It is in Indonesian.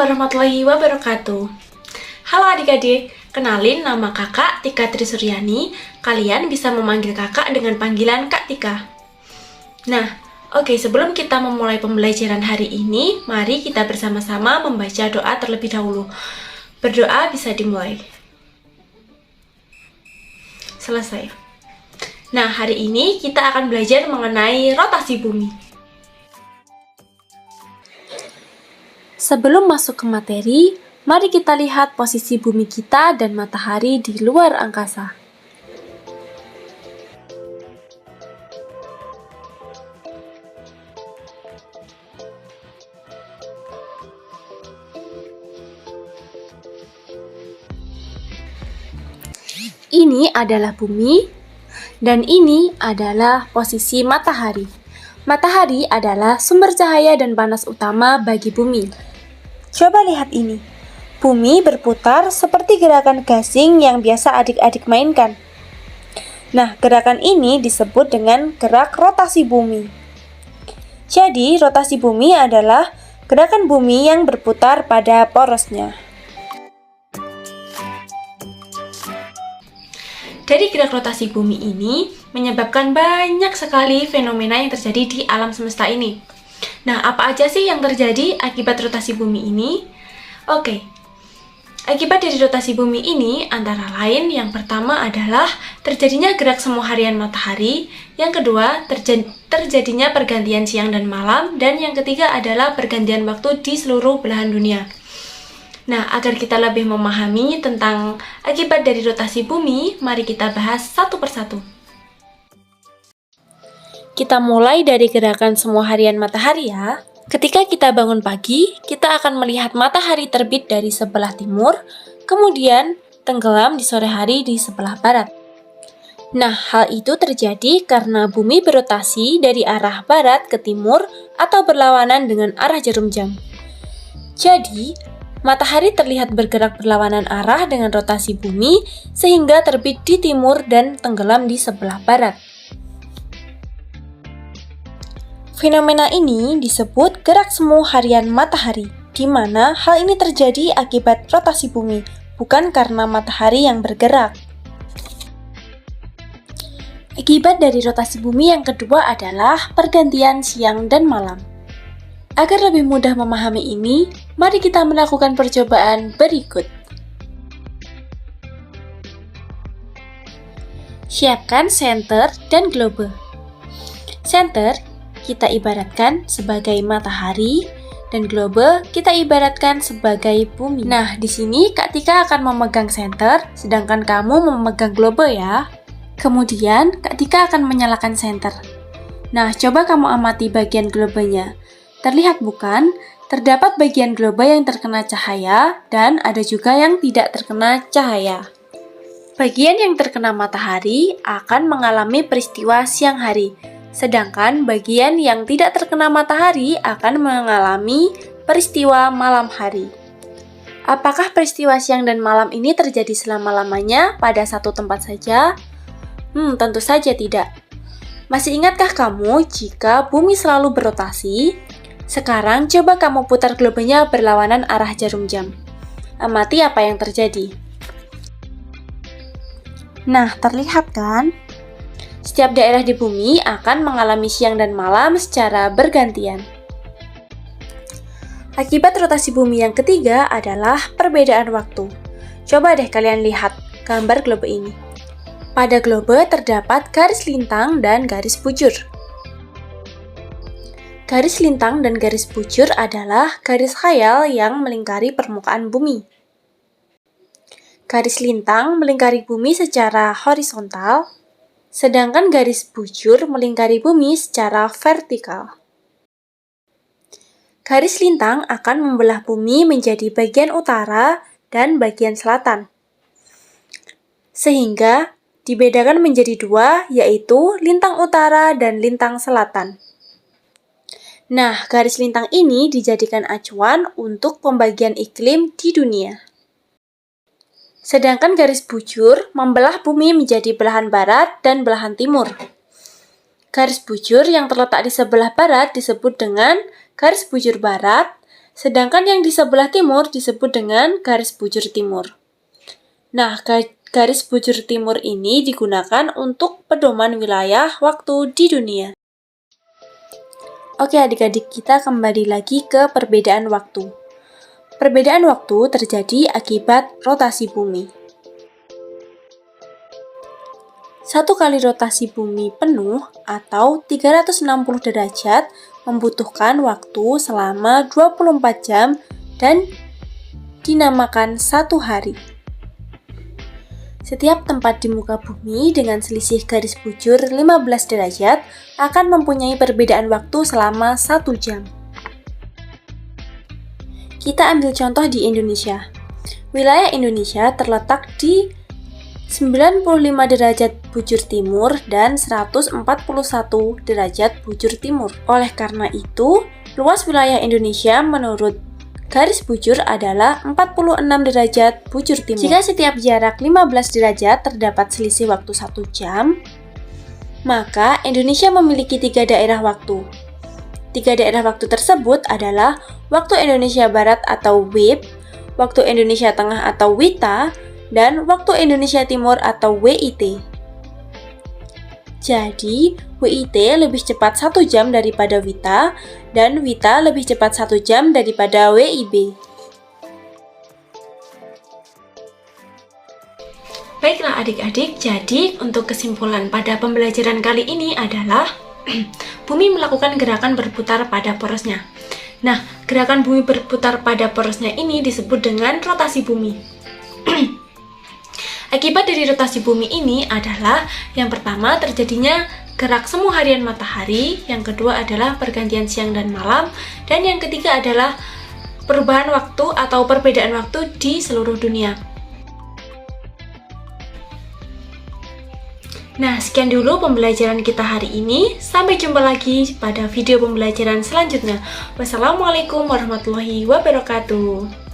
warahmatullahi wabarakatuh. Halo adik-adik, kenalin nama kakak Tika Trisuryani. Kalian bisa memanggil kakak dengan panggilan Kak Tika. Nah, oke, sebelum kita memulai pembelajaran hari ini, mari kita bersama-sama membaca doa terlebih dahulu. Berdoa bisa dimulai. Selesai. Nah, hari ini kita akan belajar mengenai rotasi bumi. Sebelum masuk ke materi, mari kita lihat posisi bumi kita dan matahari di luar angkasa. Ini adalah bumi, dan ini adalah posisi matahari. Matahari adalah sumber cahaya dan panas utama bagi bumi. Coba lihat ini. Bumi berputar seperti gerakan gasing yang biasa adik-adik mainkan. Nah, gerakan ini disebut dengan gerak rotasi bumi. Jadi, rotasi bumi adalah gerakan bumi yang berputar pada porosnya. Dari gerak rotasi bumi ini menyebabkan banyak sekali fenomena yang terjadi di alam semesta ini. Nah, apa aja sih yang terjadi akibat rotasi bumi ini? Oke, akibat dari rotasi bumi ini antara lain yang pertama adalah terjadinya gerak semu harian matahari, yang kedua terjadinya pergantian siang dan malam, dan yang ketiga adalah pergantian waktu di seluruh belahan dunia. Nah, agar kita lebih memahami tentang akibat dari rotasi bumi, mari kita bahas satu persatu. Kita mulai dari gerakan semu harian matahari ya. Ketika kita bangun pagi, kita akan melihat matahari terbit dari sebelah timur, kemudian tenggelam di sore hari di sebelah barat. Nah, hal itu terjadi karena bumi berotasi dari arah barat ke timur atau berlawanan dengan arah jarum jam. Jadi, matahari terlihat bergerak berlawanan arah dengan rotasi bumi sehingga terbit di timur dan tenggelam di sebelah barat. Fenomena ini disebut gerak semu harian matahari, di mana hal ini terjadi akibat rotasi bumi, bukan karena matahari yang bergerak. Akibat dari rotasi bumi yang kedua adalah pergantian siang dan malam. Agar lebih mudah memahami ini, mari kita melakukan percobaan berikut. Siapkan senter dan globe. Senter kita ibaratkan sebagai matahari, dan globe kita ibaratkan sebagai bumi. Nah, di sini Kak Tika akan memegang senter, sedangkan kamu memegang globe ya. Kemudian, Kak Tika akan menyalakan senter. Nah, coba kamu amati bagian globenya. Terlihat bukan? Terdapat bagian globe yang terkena cahaya, dan ada juga yang tidak terkena cahaya. Bagian yang terkena matahari akan mengalami peristiwa siang hari, sedangkan bagian yang tidak terkena matahari akan mengalami peristiwa malam hari. Apakah peristiwa siang dan malam ini terjadi selama-lamanya pada satu tempat saja? Tentu saja tidak. Masih ingatkah kamu jika bumi selalu berotasi? Sekarang coba kamu putar globenya berlawanan arah jarum jam. Amati apa yang terjadi. Nah, terlihat kan? Setiap daerah di bumi akan mengalami siang dan malam secara bergantian. Akibat rotasi bumi yang ketiga adalah perbedaan waktu. Coba deh kalian lihat gambar globe ini. Pada globe terdapat garis lintang dan garis bujur. Garis lintang dan garis bujur adalah garis khayal yang melingkari permukaan bumi. Garis lintang melingkari bumi secara horizontal, sedangkan garis bujur melingkari bumi secara vertikal. Garis lintang akan membelah bumi menjadi bagian utara dan bagian selatan, sehingga dibedakan menjadi dua, yaitu lintang utara dan lintang selatan. Nah, garis lintang ini dijadikan acuan untuk pembagian iklim di dunia. Sedangkan garis bujur membelah bumi menjadi belahan barat dan belahan timur. Garis bujur yang terletak di sebelah barat disebut dengan garis bujur barat, Sedangkan yang di sebelah timur disebut dengan garis bujur timur. Nah, garis bujur timur ini digunakan untuk pedoman wilayah waktu di dunia. Oke adik-adik, kita kembali lagi ke perbedaan waktu. Perbedaan waktu terjadi akibat rotasi bumi. Satu kali rotasi bumi penuh atau 360 derajat membutuhkan waktu selama 24 jam dan dinamakan satu hari. Setiap tempat di muka bumi dengan selisih garis bujur 15 derajat akan mempunyai perbedaan waktu selama 1 jam. Kita ambil contoh di Indonesia. Wilayah Indonesia terletak di 95 derajat bujur timur dan 141 derajat bujur timur. Oleh karena itu, luas wilayah Indonesia menurut garis bujur adalah 46 derajat bujur timur. Jika setiap jarak 15 derajat terdapat selisih waktu 1 jam, maka Indonesia memiliki 3 daerah waktu. 3 daerah waktu tersebut adalah waktu Indonesia Barat atau WIB, waktu Indonesia Tengah atau WITA, dan waktu Indonesia Timur atau WIT. Jadi, WIT lebih cepat 1 jam daripada WITA, dan WITA lebih cepat 1 jam daripada WIB. Baiklah adik-adik, jadi untuk kesimpulan pada pembelajaran kali ini adalah bumi melakukan gerakan berputar pada porosnya. Nah, gerakan bumi berputar pada porosnya ini disebut dengan rotasi bumi. Akibat dari rotasi bumi ini adalah yang pertama terjadinya gerak semu harian matahari, yang kedua adalah pergantian siang dan malam, dan yang ketiga adalah perubahan waktu atau perbedaan waktu di seluruh dunia. Nah, sekian dulu pembelajaran kita hari ini. Sampai jumpa lagi pada video pembelajaran selanjutnya. Wassalamualaikum warahmatullahi wabarakatuh.